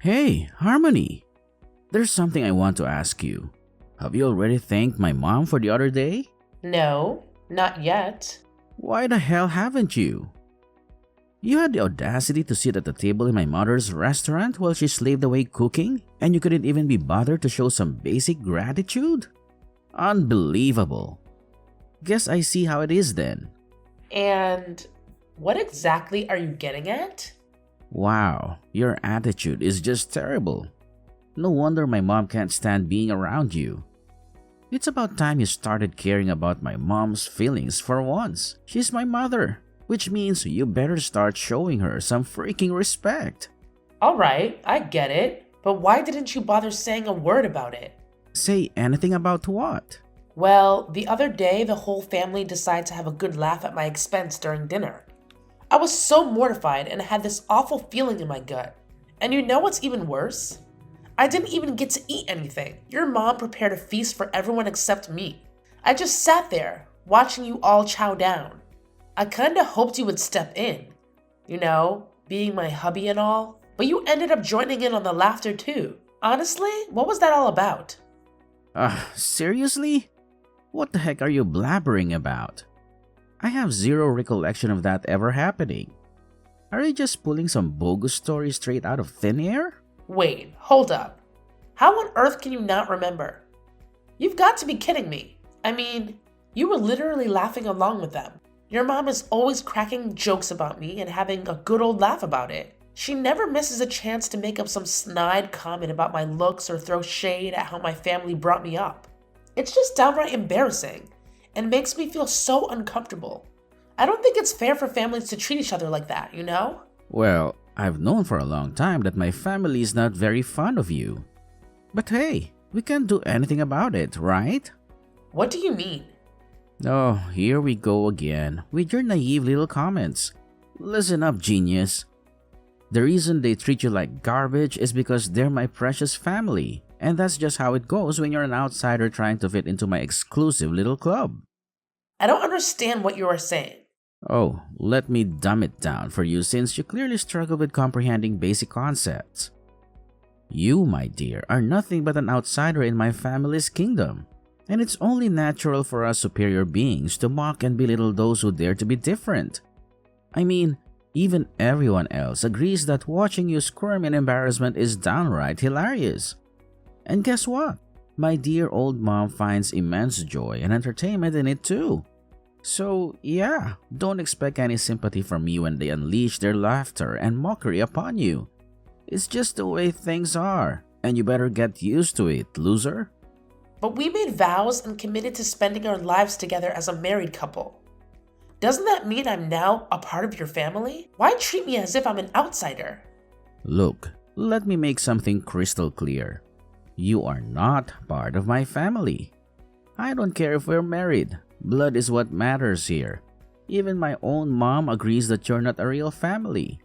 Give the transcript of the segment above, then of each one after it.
Hey, Harmony! There's something I want to ask you. Have you already thanked my mom for the other day? No, not yet. Why the hell haven't you? You had the audacity to sit at the table in my mother's restaurant while she slaved away cooking, and you couldn't even be bothered to show some basic gratitude? Unbelievable. Guess I see how it is then. And what exactly are you getting at? Wow, your attitude is just terrible. No wonder my mom can't stand being around you. It's about time you started caring about my mom's feelings for once. She's my mother, which means you better start showing her some freaking respect. Alright, I get it. But why didn't you bother saying a word about it? Say anything about what? Well, the other day the whole family decided to have a good laugh at my expense during dinner. I was so mortified and had this awful feeling in my gut. And you know what's even worse? I didn't even get to eat anything. Your mom prepared a feast for everyone except me. I just sat there, watching you all chow down. I kinda hoped you would step in. You know, being my hubby and all. But you ended up joining in on the laughter too. Honestly, what was that all about? Seriously? What the heck are you blabbering about? I have zero recollection of that ever happening. Are you just pulling some bogus story straight out of thin air? Wait, hold up. How on earth can you not remember? You've got to be kidding me. I mean, you were literally laughing along with them. Your mom is always cracking jokes about me and having a good old laugh about it. She never misses a chance to make up some snide comment about my looks or throw shade at how my family brought me up. It's just downright embarrassing and makes me feel so uncomfortable. I don't think it's fair for families to treat each other like that, you know? Well, I've known for a long time that my family is not very fond of you. But hey, we can't do anything about it, right? What do you mean? Oh, here we go again with your naive little comments. Listen up, genius. The reason they treat you like garbage is because they're my precious family. And that's just how it goes when you're an outsider trying to fit into my exclusive little club. I don't understand what you are saying. Oh, let me dumb it down for you since you clearly struggle with comprehending basic concepts. You, my dear, are nothing but an outsider in my family's kingdom. And it's only natural for us superior beings to mock and belittle those who dare to be different. I mean, even everyone else agrees that watching you squirm in embarrassment is downright hilarious. And guess what? My dear old mom finds immense joy and entertainment in it too. So yeah, don't expect any sympathy from me when they unleash their laughter and mockery upon you. It's just the way things are, and you better get used to it, loser. But we made vows and committed to spending our lives together as a married couple. Doesn't that mean I'm now a part of your family? Why treat me as if I'm an outsider? Look, let me make something crystal clear. You are not part of my family. I don't care if we're married. Blood is what matters here. Even my own mom agrees that you're not a real family.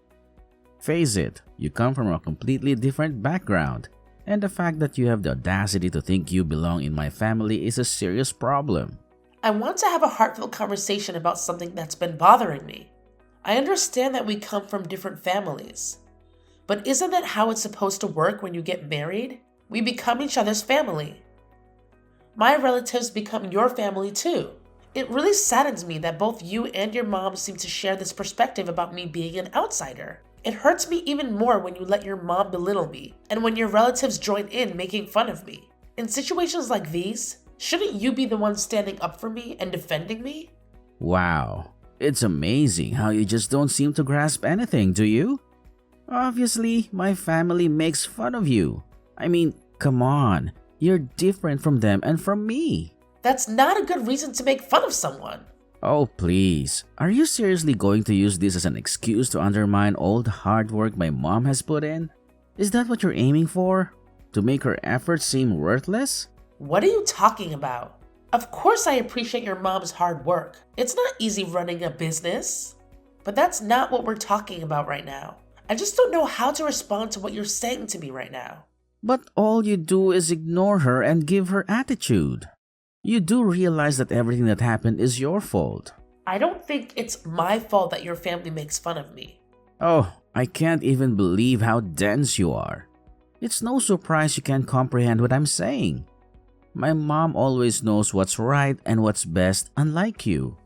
Face it, you come from a completely different background, and the fact that you have the audacity to think you belong in my family is a serious problem. I want to have a heartfelt conversation about something that's been bothering me. I understand that we come from different families. But isn't that how it's supposed to work when you get married? We become each other's family. My relatives become your family too. It really saddens me that both you and your mom seem to share this perspective about me being an outsider. It hurts me even more when you let your mom belittle me, and when your relatives join in making fun of me. In situations like these, shouldn't you be the one standing up for me and defending me? Wow, it's amazing how you just don't seem to grasp anything, do you? Obviously, my family makes fun of you. I mean, come on, you're different from them and from me. That's not a good reason to make fun of someone. Oh, please. Are you seriously going to use this as an excuse to undermine all the hard work my mom has put in? Is that what you're aiming for? To make her efforts seem worthless? What are you talking about? Of course I appreciate your mom's hard work. It's not easy running a business. But that's not what we're talking about right now. I just don't know how to respond to what you're saying to me right now. But all you do is ignore her and give her attitude. You do realize that everything that happened is your fault. I don't think it's my fault that your family makes fun of me. Oh, I can't even believe how dense you are. It's no surprise you can't comprehend what I'm saying. My mom always knows what's right and what's best, unlike you.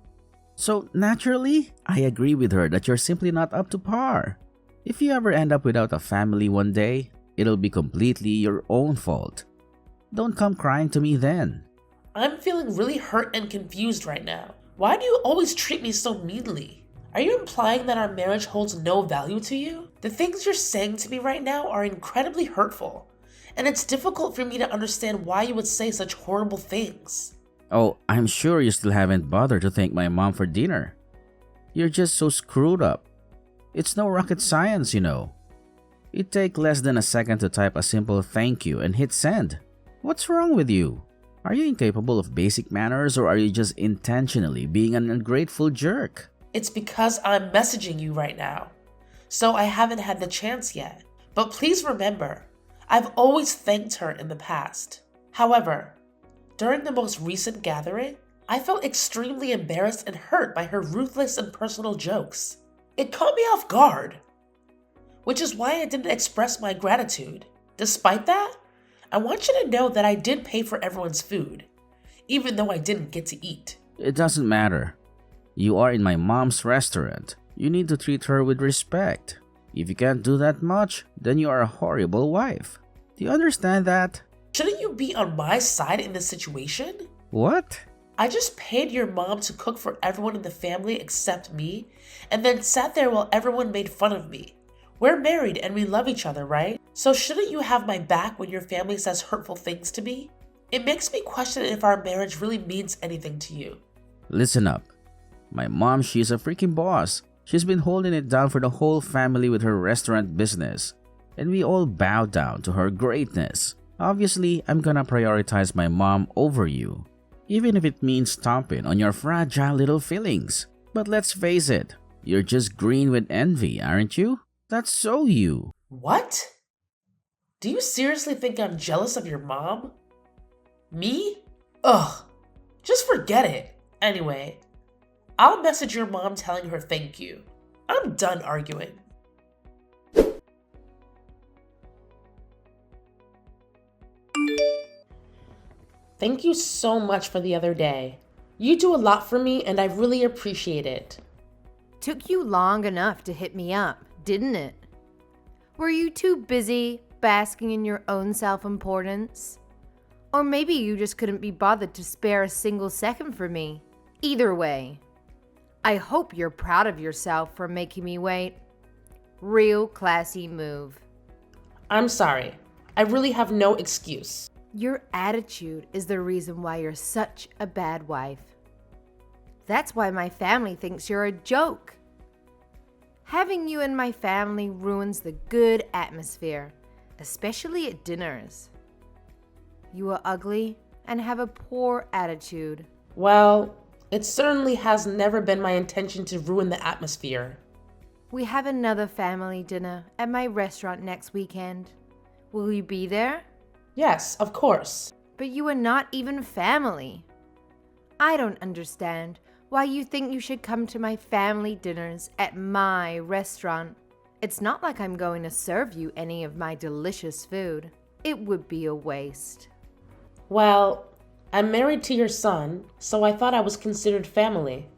So naturally, I agree with her that you're simply not up to par. If you ever end up without a family one day, it'll be completely your own fault. Don't come crying to me then. I'm feeling really hurt and confused right now. Why do you always treat me so meanly? Are you implying that our marriage holds no value to you? The things you're saying to me right now are incredibly hurtful, and it's difficult for me to understand why you would say such horrible things. Oh, I'm sure you still haven't bothered to thank my mom for dinner. You're just so screwed up. It's no rocket science, you know. It'd take less than a second to type a simple thank you and hit send. What's wrong with you? Are you incapable of basic manners, or are you just intentionally being an ungrateful jerk? It's because I'm messaging you right now, so I haven't had the chance yet. But please remember, I've always thanked her in the past. However, during the most recent gathering, I felt extremely embarrassed and hurt by her ruthless and personal jokes. It caught me off guard, which is why I didn't express my gratitude. Despite that, I want you to know that I did pay for everyone's food, even though I didn't get to eat. It doesn't matter. You are in my mom's restaurant. You need to treat her with respect. If you can't do that much, then you are a horrible wife. Do you understand that? Shouldn't you be on my side in this situation? What? I just paid your mom to cook for everyone in the family except me, and then sat there while everyone made fun of me. We're married and we love each other, right? So shouldn't you have my back when your family says hurtful things to me? It makes me question if our marriage really means anything to you. Listen up. My mom, she's a freaking boss. She's been holding it down for the whole family with her restaurant business. And we all bow down to her greatness. Obviously, I'm gonna prioritize my mom over you. Even if it means stomping on your fragile little feelings. But let's face it, you're just green with envy, aren't you? That's so you. What? Do you seriously think I'm jealous of your mom? Me? Ugh. Just forget it. Anyway, I'll message your mom telling her thank you. I'm done arguing. Thank you so much for the other day. You do a lot for me and I really appreciate it. Took you long enough to hit me up, didn't it? Were you too busy basking in your own self-importance? Or maybe you just couldn't be bothered to spare a single second for me. Either way, I hope you're proud of yourself for making me wait. Real classy move. I'm sorry. I really have no excuse. Your attitude is the reason why you're such a bad wife. That's why my family thinks you're a joke. Having you in my family ruins the good atmosphere, especially at dinners. You are ugly and have a poor attitude. Well, it certainly has never been my intention to ruin the atmosphere. We have another family dinner at my restaurant next weekend. Will you be there? Yes, of course. But you are not even family. I don't understand why you think you should come to my family dinners at my restaurant. It's not like I'm going to serve you any of my delicious food. It would be a waste. Well, I'm married to your son, so I thought I was considered family.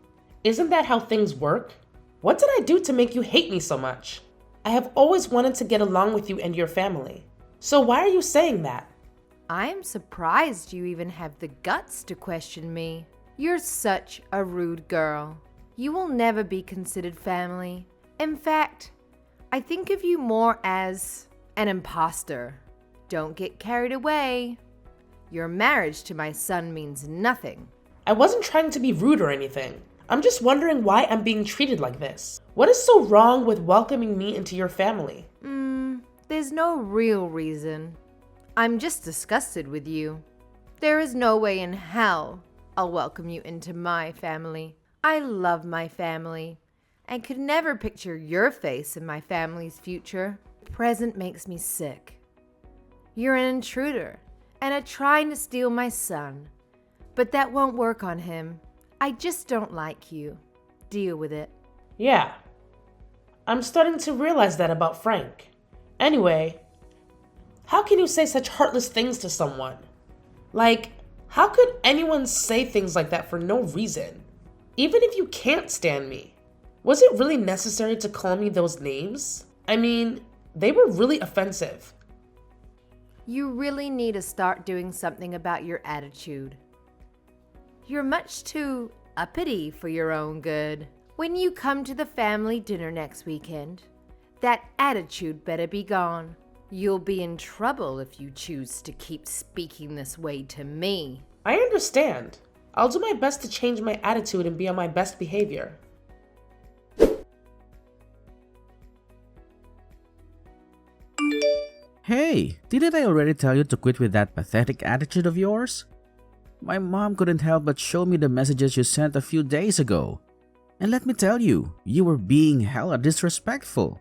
Isn't that how things work? What did I do to make you hate me so much? I have always wanted to get along with you and your family. So why are you saying that? I'm surprised you even have the guts to question me. You're such a rude girl. You will never be considered family. In fact, I think of you more as an imposter. Don't get carried away. Your marriage to my son means nothing. I wasn't trying to be rude or anything. I'm just wondering why I'm being treated like this. What is so wrong with welcoming me into your family? There's no real reason. I'm just disgusted with you. There is no way in hell I'll welcome you into my family. I love my family and could never picture your face in my family's future. Present makes me sick. You're an intruder and are trying to steal my son, but that won't work on him. I just don't like you. Deal with it. Yeah, I'm starting to realize that about Frank. Anyway, How can you say such heartless things to someone? Like, how could anyone say things like that for no reason? Even if you can't stand me. Was it really necessary to call me those names? I mean, they were really offensive. You really need to start doing something about your attitude. You're much too uppity for your own good. When you come to the family dinner next weekend, that attitude better be gone. You'll be in trouble if you choose to keep speaking this way to me. I understand. I'll do my best to change my attitude and be on my best behavior. Hey, didn't I already tell you to quit with that pathetic attitude of yours? My mom couldn't help but show me the messages you sent a few days ago. And let me tell you, you were being hella disrespectful.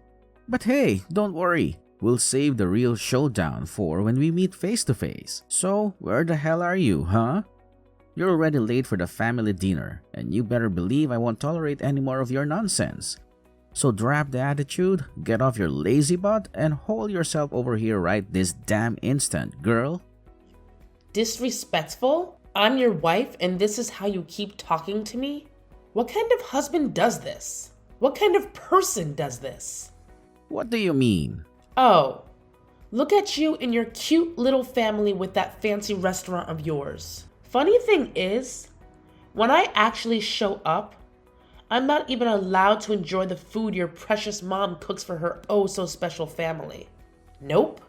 But hey, don't worry. We'll save the real showdown for when we meet face to face. So, where the hell are you, huh? You're already late for the family dinner, and you better believe I won't tolerate any more of your nonsense. So drop the attitude, get off your lazy butt, and haul yourself over here right this damn instant, girl. Disrespectful? I'm your wife and this is how you keep talking to me? What kind of husband does this? What kind of person does this? What do you mean? Oh, look at you and your cute little family with that fancy restaurant of yours. Funny thing is, when I actually show up, I'm not even allowed to enjoy the food your precious mom cooks for her oh-so-special family. Nope.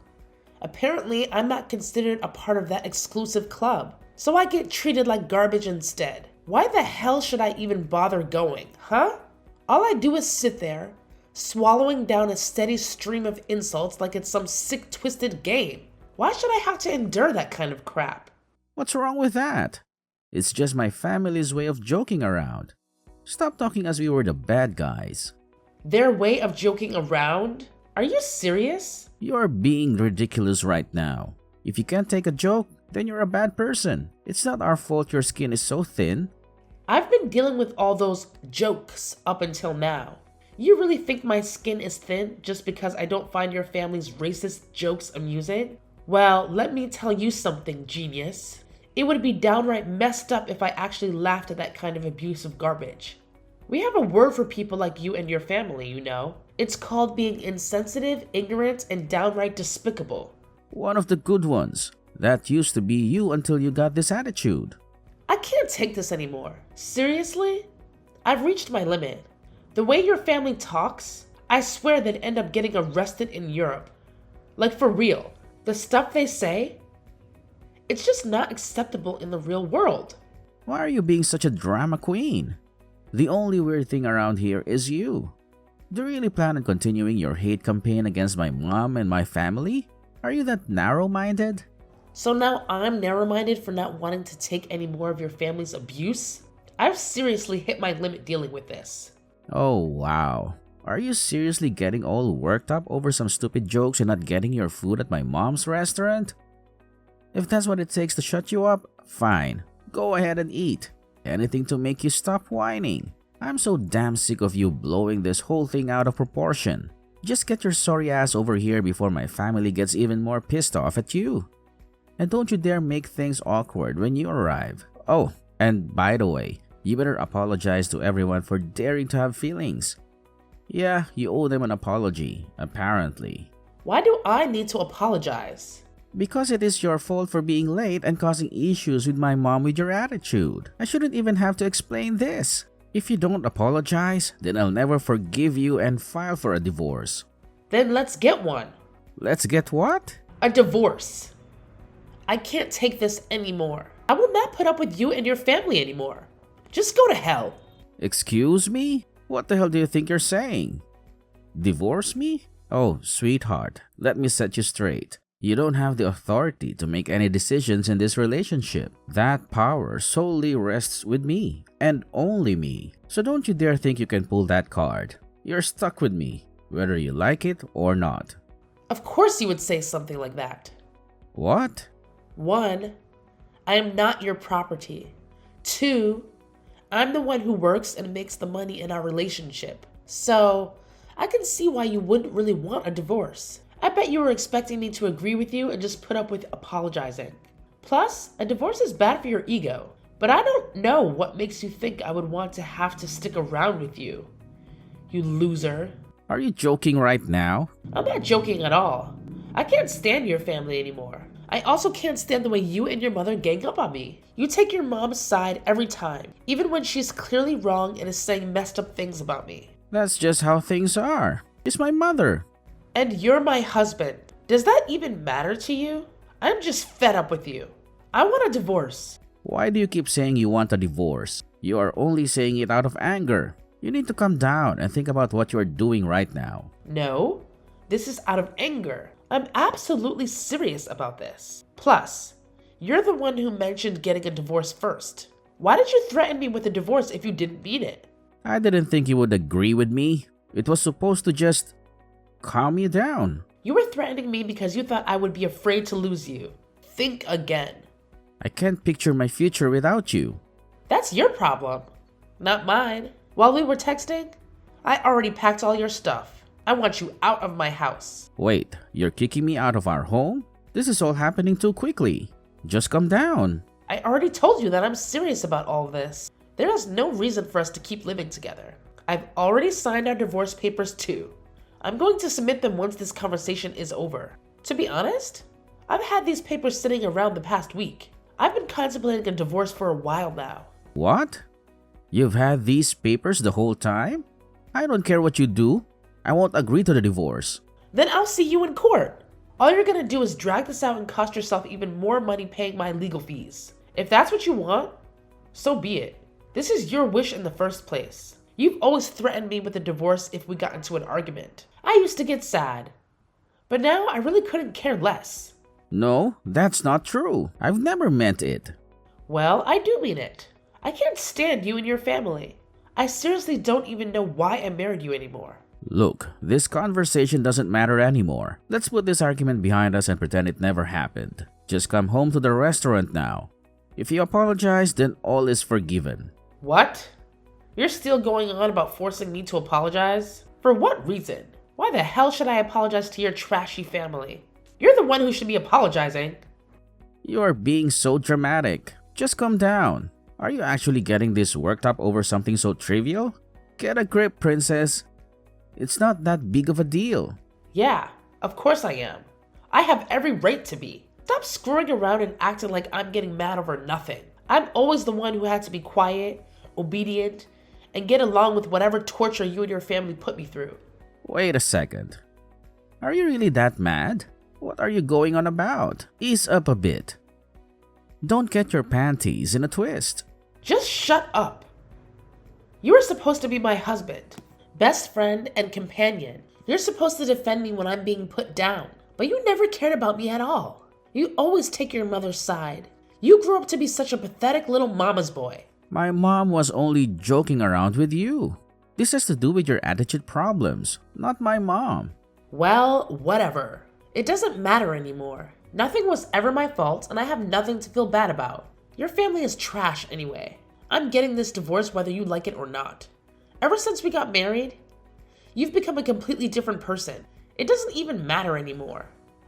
Apparently, I'm not considered a part of that exclusive club, so I get treated like garbage instead. Why the hell should I even bother going, huh? All I do is sit there, swallowing down a steady stream of insults like it's some sick, twisted game. Why should I have to endure that kind of crap? What's wrong with that? It's just my family's way of joking around. Stop talking as we were the bad guys. Their way of joking around? Are you serious? You're being ridiculous right now. If you can't take a joke, then you're a bad person. It's not our fault your skin is so thin. I've been dealing with all those jokes up until now. You really think my skin is thin just because I don't find your family's racist jokes amusing? Well, let me tell you something, genius. It would be downright messed up if I actually laughed at that kind of abusive garbage. We have a word for people like you and your family, you know. It's called being insensitive, ignorant, and downright despicable. One of the good ones. That used to be you until you got this attitude. I can't take this anymore. Seriously? I've reached my limit. The way your family talks, I swear they'd end up getting arrested in Europe. Like for real. The stuff they say, it's just not acceptable in the real world. Why are you being such a drama queen? The only weird thing around here is you. Do you really plan on continuing your hate campaign against my mom and my family? Are you that narrow-minded? So now I'm narrow-minded for not wanting to take any more of your family's abuse? I've seriously hit my limit dealing with this. Oh wow. Are you seriously getting all worked up over some stupid jokes and not getting your food at my mom's restaurant? If that's what it takes to shut you up, fine. Go ahead and eat. Anything to make you stop whining. I'm so damn sick of you blowing this whole thing out of proportion. Just get your sorry ass over here before my family gets even more pissed off at you. And don't you dare make things awkward when you arrive. Oh, and by the way, you better apologize to everyone for daring to have feelings. Yeah, you owe them an apology, apparently. Why do I need to apologize? Because it is your fault for being late and causing issues with my mom with your attitude. I shouldn't even have to explain this. If you don't apologize, then I'll never forgive you and file for a divorce. Then let's get one. Let's get what? A divorce. I can't take this anymore. I will not put up with you and your family anymore. Just go to hell. Excuse me? What the hell do you think you're saying? Divorce me? Oh, sweetheart, let me set you straight. You don't have the authority to make any decisions in this relationship. That power solely rests with me, and only me. So don't you dare think you can pull that card. You're stuck with me, whether you like it or not. Of course you would say something like that. What? 1, I am not your property. 2, I'm the one who works and makes the money in our relationship. So, I can see why you wouldn't really want a divorce. I bet you were expecting me to agree with you and just put up with apologizing. Plus, a divorce is bad for your ego, but I don't know what makes you think I would want to have to stick around with you. You loser. Are you joking right now? I'm not joking at all. I can't stand your family anymore. I also can't stand the way you and your mother gang up on me. You take your mom's side every time, even when she's clearly wrong and is saying messed up things about me. That's just how things are. She's my mother. And you're my husband. Does that even matter to you? I'm just fed up with you. I want a divorce. Why do you keep saying you want a divorce? You are only saying it out of anger. You need to calm down and think about what you are doing right now. No, this is out of anger. I'm absolutely serious about this. Plus, you're the one who mentioned getting a divorce first. Why did you threaten me with a divorce if you didn't mean it? I didn't think you would agree with me. It was supposed to just calm you down. You were threatening me because you thought I would be afraid to lose you. Think again. I can't picture my future without you. That's your problem, not mine. While we were texting, I already packed all your stuff. I want you out of my house. Wait, you're kicking me out of our home? This is all happening too quickly. Just calm down. I already told you that I'm serious about all of this. There is no reason for us to keep living together. I've already signed our divorce papers too. I'm going to submit them once this conversation is over. To be honest, I've had these papers sitting around the past week. I've been contemplating a divorce for a while now. What? You've had these papers the whole time? I don't care what you do. I won't agree to the divorce. Then I'll see you in court. All you're gonna do is drag this out and cost yourself even more money paying my legal fees. If that's what you want, so be it. This is your wish in the first place. You've always threatened me with a divorce if we got into an argument. I used to get sad, but now I really couldn't care less. No, that's not true. I've never meant it. Well, I do mean it. I can't stand you and your family. I seriously don't even know why I married you anymore. Look, this conversation doesn't matter anymore. Let's put this argument behind us and pretend it never happened. Just come home to the restaurant now. If you apologize, then all is forgiven. What? You're still going on about forcing me to apologize? For what reason? Why the hell should I apologize to your trashy family? You're the one who should be apologizing. You are being so dramatic. Just calm down. Are you actually getting this worked up over something so trivial? Get a grip, princess. It's not that big of a deal. Yeah, of course I am. I have every right to be. Stop screwing around and acting like I'm getting mad over nothing. I'm always the one who had to be quiet, obedient, and get along with whatever torture you and your family put me through. Wait a second. Are you really that mad? What are you going on about? Ease up a bit. Don't get your panties in a twist. Just shut up. You are supposed to be my husband, best friend, and companion. You're supposed to defend me when I'm being put down, but you never cared about me at all. You always take your mother's side. You grew up to be such a pathetic little mama's boy. My mom was only joking around with you. This has to do with your attitude problems, not my mom. Well, whatever. It doesn't matter anymore. Nothing was ever my fault, and I have nothing to feel bad about. Your family is trash anyway. I'm getting this divorce whether you like it or not. Ever since we got married, you've become a completely different person. It doesn't even matter anymore.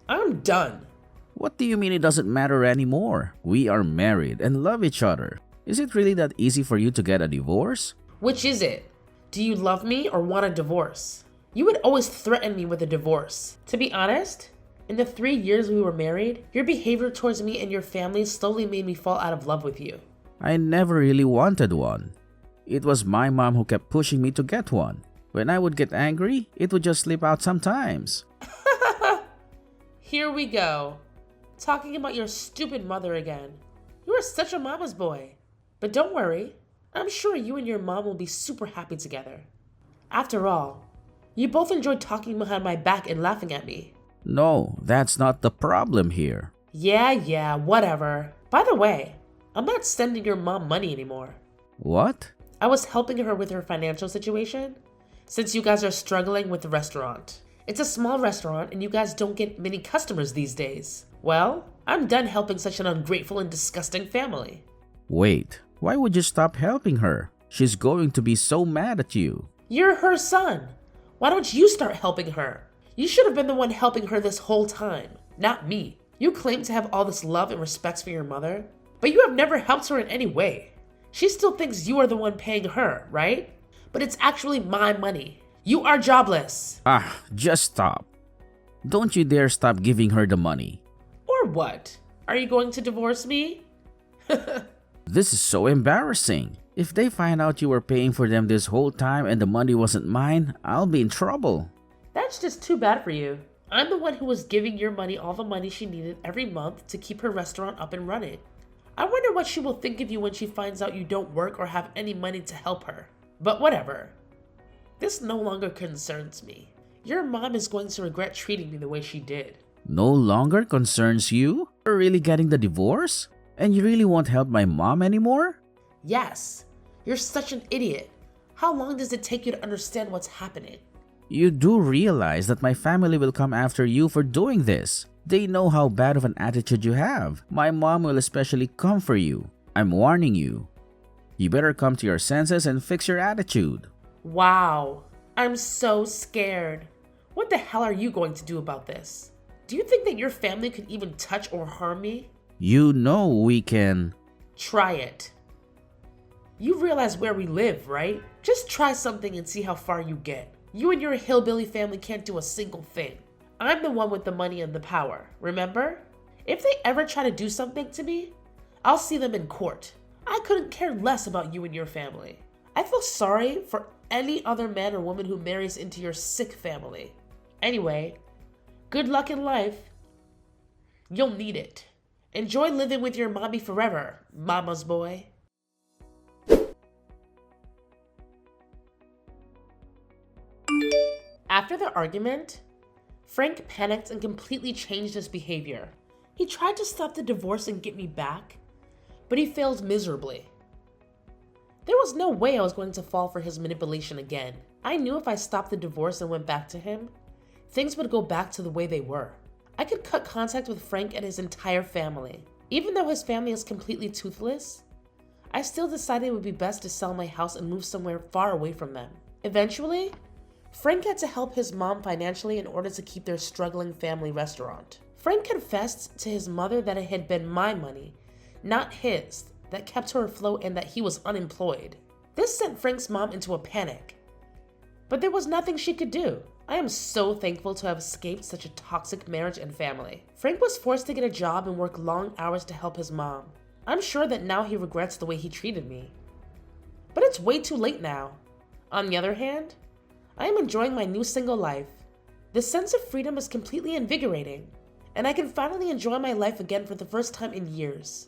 I'm done. What do you mean it doesn't matter anymore? We are married and love each other. Is it really that easy for you to get a divorce? Which is it? Do you love me or want a divorce? You would always threaten me with a divorce. To be honest, in the 3 years we were married, your behavior towards me and your family slowly made me fall out of love with you. I never really wanted one. It was my mom who kept pushing me to get one. When I would get angry, it would just slip out sometimes. Here we go. Talking about your stupid mother again. You are such a mama's boy. But don't worry, I'm sure you and your mom will be super happy together. After all, you both enjoyed talking behind my back and laughing at me. No, that's not the problem here. Yeah, whatever. By the way, I'm not sending your mom money anymore. What? I was helping her with her financial situation, since you guys are struggling with the restaurant. It's a small restaurant and you guys don't get many customers these days. Well, I'm done helping such an ungrateful and disgusting family. Wait, why would you stop helping her? She's going to be so mad at you. You're her son. Why don't you start helping her? You should have been the one helping her this whole time, not me. You claim to have all this love and respect for your mother, but you have never helped her in any way. She still thinks you are the one paying her, right? But it's actually my money. You are jobless. Just stop. Don't you dare stop giving her the money. Or what? Are you going to divorce me? This is so embarrassing. If they find out you were paying for them this whole time and the money wasn't mine, I'll be in trouble. That's just too bad for you. I'm the one who was giving your money all the money she needed every month to keep her restaurant up and running. I wonder what she will think of you when she finds out you don't work or have any money to help her. But whatever. This no longer concerns me. Your mom is going to regret treating me the way she did. No longer concerns you? You're really getting the divorce? And you really won't help my mom anymore? Yes. You're such an idiot. How long does it take you to understand what's happening? You do realize that my family will come after you for doing this. They know how bad of an attitude you have. My mom will especially come for you. I'm warning you. You better come to your senses and fix your attitude. Wow. I'm so scared. What the hell are you going to do about this? Do you think that your family could even touch or harm me? You know we can. Try it. You realize where we live, right? Just try something and see how far you get. You and your hillbilly family can't do a single thing. I'm the one with the money and the power, remember? If they ever try to do something to me, I'll see them in court. I couldn't care less about you and your family. I feel sorry for any other man or woman who marries into your sick family. Anyway, good luck in life. You'll need it. Enjoy living with your mommy forever, mama's boy. After the argument, Frank panicked and completely changed his behavior. He tried to stop the divorce and get me back, but he failed miserably. There was no way I was going to fall for his manipulation again. I knew if I stopped the divorce and went back to him, things would go back to the way they were. I could cut contact with Frank and his entire family. Even though his family is completely toothless, I still decided it would be best to sell my house and move somewhere far away from them. Eventually, Frank had to help his mom financially in order to keep their struggling family restaurant. Frank confessed to his mother that it had been my money, not his, that kept her afloat and that he was unemployed. This sent Frank's mom into a panic. But there was nothing she could do. I am so thankful to have escaped such a toxic marriage and family. Frank was forced to get a job and work long hours to help his mom. I'm sure that now he regrets the way he treated me. But it's way too late now. On the other hand, I am enjoying my new single life. The sense of freedom is completely invigorating, and I can finally enjoy my life again for the first time in years.